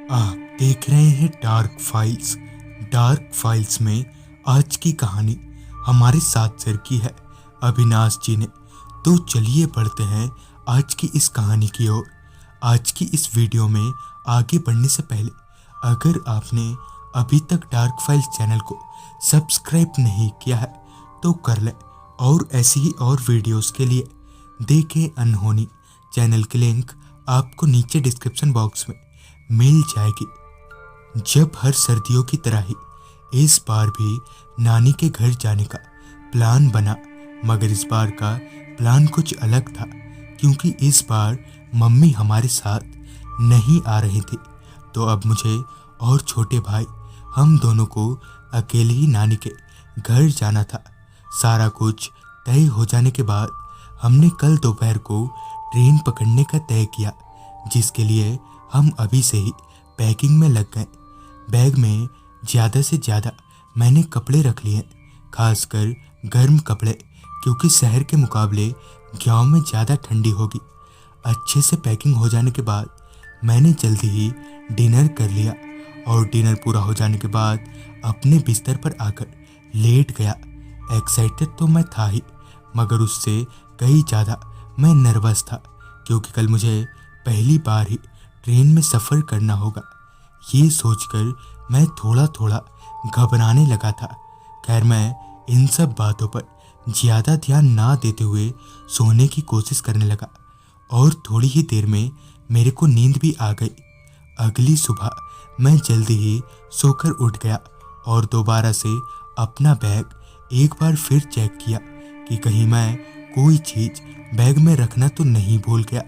आप देख रहे हैं डार्क फाइल्स। डार्क फाइल्स में आज की कहानी हमारे साथ शेयर की है अविनाश जी ने। तो चलिए बढ़ते हैं आज की इस कहानी की ओर। आज की इस वीडियो में आगे बढ़ने से पहले अगर आपने अभी तक डार्क फाइल्स चैनल को सब्सक्राइब नहीं किया है तो कर लें, और ऐसी ही और वीडियोस के लिए देखें अनहोनी चैनल की लिंक आपको नीचे डिस्क्रिप्शन बॉक्स में मिल जाएगी। जब हर सर्दियों की तरह ही इस बार भी नानी के घर जाने का प्लान बना, मगर इस बार का प्लान कुछ अलग था, क्योंकि इस बार मम्मी हमारे साथ नहीं आ रही थी। तो अब मुझे और छोटे भाई हम दोनों को अकेले ही नानी के घर जाना था। सारा कुछ तय हो जाने के बाद हमने कल दोपहर को ट्रेन पकड़ने का तय किया, जिसके लिए हम अभी से ही पैकिंग में लग गए। बैग में ज़्यादा से ज़्यादा मैंने कपड़े रख लिए, खासकर गर्म कपड़े, क्योंकि शहर के मुकाबले गांव में ज़्यादा ठंडी होगी। अच्छे से पैकिंग हो जाने के बाद मैंने जल्दी ही डिनर कर लिया, और डिनर पूरा हो जाने के बाद अपने बिस्तर पर आकर लेट गया। एक्साइटेड तो मैं था ही, मगर उससे कहीं ज़्यादा मैं नर्वस था, क्योंकि कल मुझे पहली बार ही ट्रेन में सफ़र करना होगा। ये सोचकर मैं थोड़ा थोड़ा घबराने लगा था। खैर, मैं इन सब बातों पर ज़्यादा ध्यान ना देते हुए सोने की कोशिश करने लगा, और थोड़ी ही देर में मेरे को नींद भी आ गई। अगली सुबह मैं जल्दी ही सोकर उठ गया और दोबारा से अपना बैग एक बार फिर चेक किया कि कहीं मैं कोई चीज़ बैग में रखना तो नहीं भूल गया,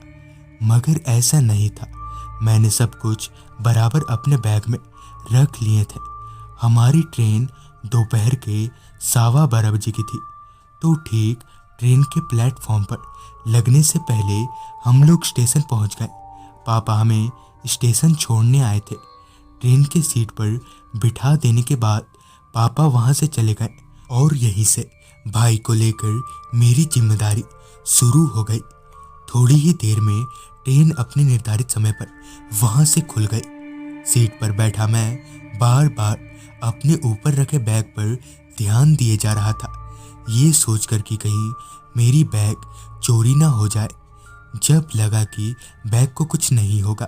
मगर ऐसा नहीं था। मैंने सब कुछ बराबर अपने बैग में रख लिए थे। हमारी ट्रेन दोपहर के 12:15 बजे की थी। तो ठीक ट्रेन के प्लेटफॉर्म पर लगने से पहले हम लोग स्टेशन पहुंच गए। पापा हमें स्टेशन छोड़ने आए थे। ट्रेन के सीट पर बिठा देने के बाद पापा वहां से चले गए, और यहीं से भाई को लेकर मेरी जिम्मेदारी शुरू हो गई। थोड़ी ही देर में ट्रेन अपने निर्धारित समय पर वहां से खुल गई। सीट पर बैठा मैं बार बार अपने ऊपर रखे बैग पर ध्यान दिए जा रहा था, ये सोचकर कि कहीं मेरी बैग चोरी ना हो जाए। जब लगा कि बैग को कुछ नहीं होगा,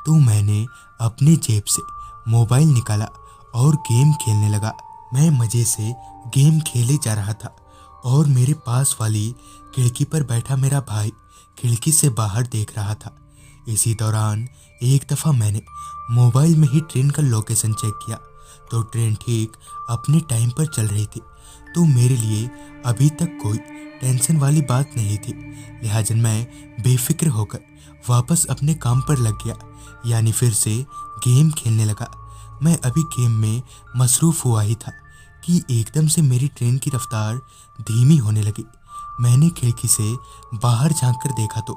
तो मैंने अपने जेब से मोबाइल निकाला और गेम खेलने लगा। मैं मज़े से गेम खेले जा रहा था, और मेरे पास वाली खिड़की पर बैठा मेरा भाई खिड़की से बाहर देख रहा था। इसी दौरान एक दफ़ा मैंने मोबाइल में ही ट्रेन का लोकेशन चेक किया, तो ट्रेन ठीक अपने टाइम पर चल रही थी। तो मेरे लिए अभी तक कोई टेंशन वाली बात नहीं थी, लिहाजा मैं बेफिक्र होकर वापस अपने काम पर लग गया, यानी फिर से गेम खेलने लगा। मैं अभी गेम में मसरूफ़ हुआ ही था कि एकदम से मेरी ट्रेन की रफ्तार धीमी होने लगी। मैंने खिड़की से बाहर झांककर देखा तो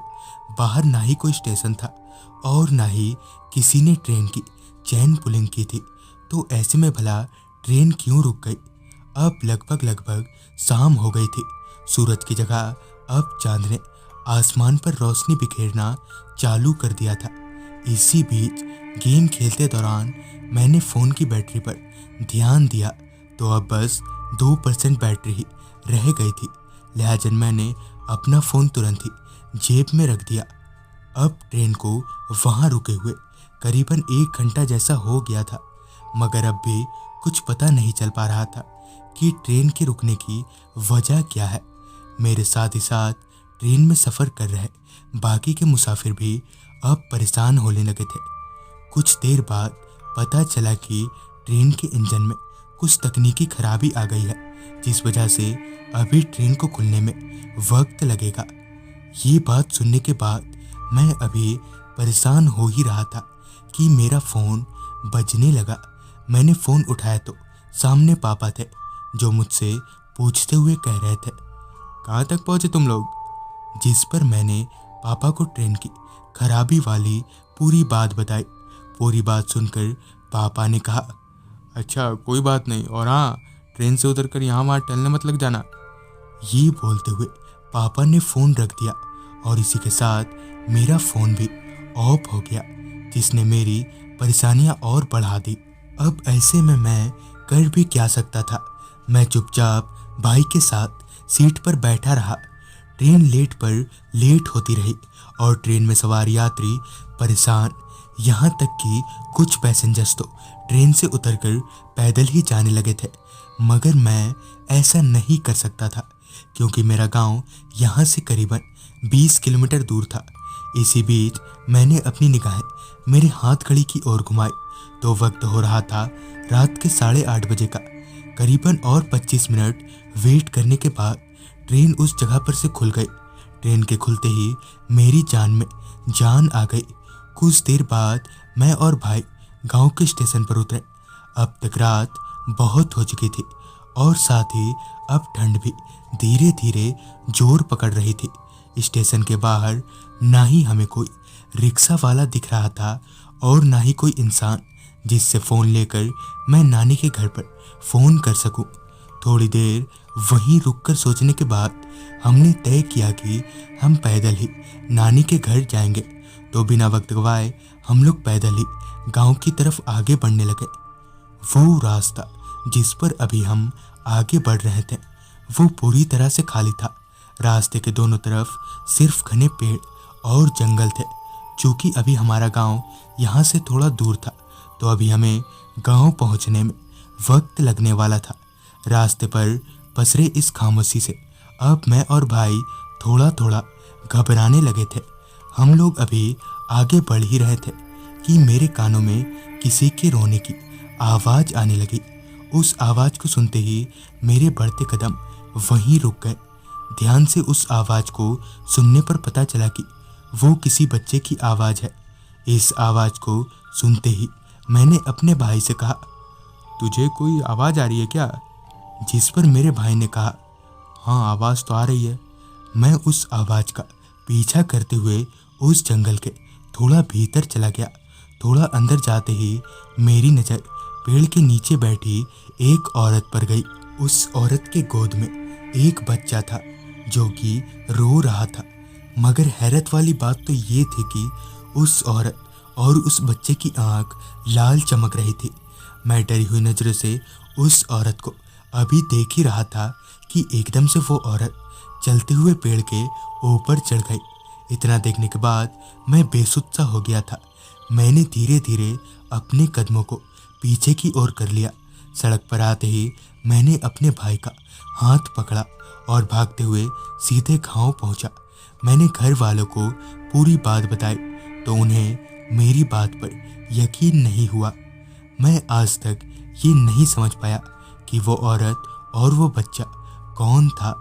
बाहर ना ही कोई स्टेशन था, और ना ही किसी ने ट्रेन की चैन पुलिंग की थी। तो ऐसे में भला ट्रेन क्यों रुक गई? अब लगभग शाम हो गई थी। सूरज की जगह अब चांद ने आसमान पर रोशनी बिखेरना चालू कर दिया था। इसी बीच गेम खेलते दौरान मैंने फ़ोन की बैटरी पर ध्यान दिया, तो अब बस 2% बैटरी ही रह गई थी। लिहाजा मैंने अपना फ़ोन तुरंत ही जेब में रख दिया। अब ट्रेन को वहाँ रुके हुए करीबन 1 घंटा जैसा हो गया था, मगर अब भी कुछ पता नहीं चल पा रहा था कि ट्रेन के रुकने की वजह क्या है। मेरे साथ ही साथ ट्रेन में सफ़र कर रहे बाकी के मुसाफिर भी अब परेशान होने लगे थे। कुछ देर बाद पता चला कि ट्रेन के इंजन में कुछ तकनीकी खराबी आ गई है, जिस वजह से अभी ट्रेन को खुलने में वक्त लगेगा। ये बात सुनने के बाद मैं अभी परेशान हो ही रहा था कि मेरा फ़ोन बजने लगा। मैंने फ़ोन उठाया तो सामने पापा थे, जो मुझसे पूछते हुए कह रहे थे, कहाँ तक पहुँचे तुम लोग? जिस पर मैंने पापा को ट्रेन की खराबी वाली पूरी बात बताई। पूरी बात सुनकर पापा ने कहा, अच्छा कोई बात नहीं, और हाँ, ट्रेन से उतरकर यहाँ वहाँ टहलने मत लग जाना। ये बोलते हुए पापा ने फ़ोन रख दिया, और इसी के साथ मेरा फ़ोन भी ऑफ हो गया, जिसने मेरी परेशानियां और बढ़ा दी। अब ऐसे में मैं कर भी क्या सकता था। मैं चुपचाप भाई के साथ सीट पर बैठा रहा। ट्रेन लेट होती रही और ट्रेन में सवार यात्री परेशान, यहाँ तक कि कुछ पैसेंजर्स तो ट्रेन से उतरकर पैदल ही जाने लगे थे। मगर मैं ऐसा नहीं कर सकता था क्योंकि मेरा गांव यहाँ से करीबन 20 किलोमीटर दूर था। इसी बीच मैंने अपनी निगाहें मेरे हाथ घड़ी की ओर घुमाई तो वक्त हो रहा था रात के 8:30 बजे का। करीबन और 25 मिनट वेट करने के बाद ट्रेन उस जगह पर से खुल गई। ट्रेन के खुलते ही मेरी जान में जान आ गई। कुछ देर बाद मैं और भाई गांव के स्टेशन पर उतरे। अब तक रात बहुत हो चुकी थी और साथ ही अब ठंड भी धीरे धीरे जोर पकड़ रही थी। स्टेशन के बाहर ना ही हमें कोई रिक्शा वाला दिख रहा था और ना ही कोई इंसान जिससे फ़ोन लेकर मैं नानी के घर पर फ़ोन कर सकूं। थोड़ी देर वहीं रुककर सोचने के बाद हमने तय किया कि हम पैदल ही नानी के घर जाएंगे। तो बिना वक्त गवाए हम लोग पैदल ही गांव की तरफ आगे बढ़ने लगे। वो रास्ता जिस पर अभी हम आगे बढ़ रहे थे वो पूरी तरह से खाली था। रास्ते के दोनों तरफ सिर्फ घने पेड़ और जंगल थे। चूँकि अभी हमारा गांव यहाँ से थोड़ा दूर था तो अभी हमें गांव पहुँचने में वक्त लगने वाला था। रास्ते पर पसरे इस खामोशी से अब मैं और भाई थोड़ा थोड़ा घबराने लगे थे। हम लोग अभी आगे बढ़ ही रहे थे कि मेरे कानों में किसी के रोने की आवाज़ आने लगी। उस आवाज़ को सुनते ही मेरे बढ़ते कदम वहीं रुक गए। ध्यान से उस आवाज़ को सुनने पर पता चला कि वो किसी बच्चे की आवाज़ है। इस आवाज़ को सुनते ही मैंने अपने भाई से कहा, तुझे कोई आवाज़ आ रही है क्या? जिस पर मेरे भाई ने कहा, हाँ आवाज़ तो आ रही है। मैं उस आवाज़ का पीछा करते हुए उस जंगल के थोड़ा भीतर चला गया। थोड़ा अंदर जाते ही मेरी नज़र पेड़ के नीचे बैठी एक औरत पर गई। उस औरत के गोद में एक बच्चा था जो कि रो रहा था। मगर हैरत वाली बात तो ये थी कि उस औरत और उस बच्चे की आंख लाल चमक रही थी। मैं डरी हुई नज़रों से उस औरत को अभी देख ही रहा था कि एकदम से वो औरत चलते हुए पेड़ के ऊपर चढ़ गई। इतना देखने के बाद मैं बेसुध सा हो गया था। मैंने धीरे धीरे अपने कदमों को पीछे की ओर कर लिया। सड़क पर आते ही मैंने अपने भाई का हाथ पकड़ा और भागते हुए सीधे गांव पहुंचा। मैंने घर वालों को पूरी बात बताई तो उन्हें मेरी बात पर यकीन नहीं हुआ। मैं आज तक ये नहीं समझ पाया कि वो औरत और वो बच्चा कौन था।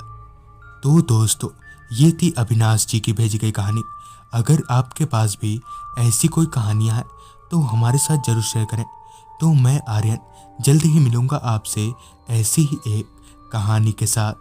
तो दोस्तों, ये थी अविनाश जी की भेजी गई कहानी। अगर आपके पास भी ऐसी कोई कहानियाँ हैं तो हमारे साथ ज़रूर शेयर करें। तो मैं आर्यन जल्द ही मिलूँगा आपसे ऐसी ही एक कहानी के साथ।